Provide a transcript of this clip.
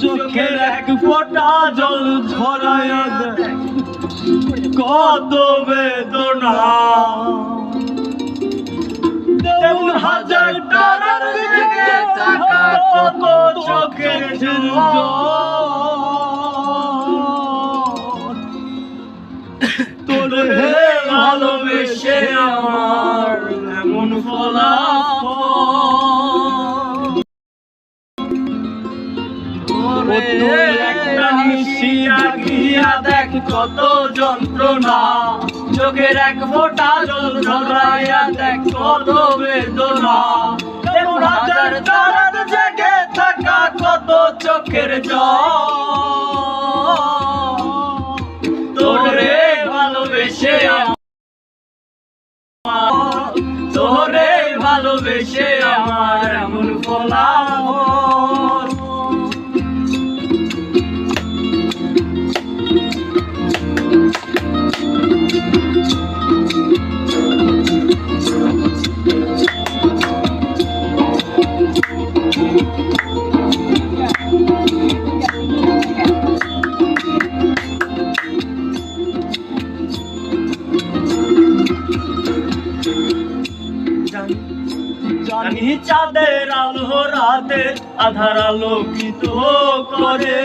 চোখের এক ফোঁটা জল ঝরায়া দেখ কত বেদনা, তেমন হাজার তারার দিকে তাকা কত চোখের জল। তোরে ভালোবেসে আমার এমন ফলাফল, একটা নিশি আগিয়া দেখ কত যন্ত্রণা, চোখের এক ফোঁটা জল ঝরাইয়া দেখ কত বেদনা, তেমন হাজার তারার জেগে থাকা কত চোখের জল। তোরে ভালোবেসে আমার, তোরে ভালোবেসে আমার এমন ফলাফল। জানি চাঁদের আলো রাতে আধার আলোকিত করে,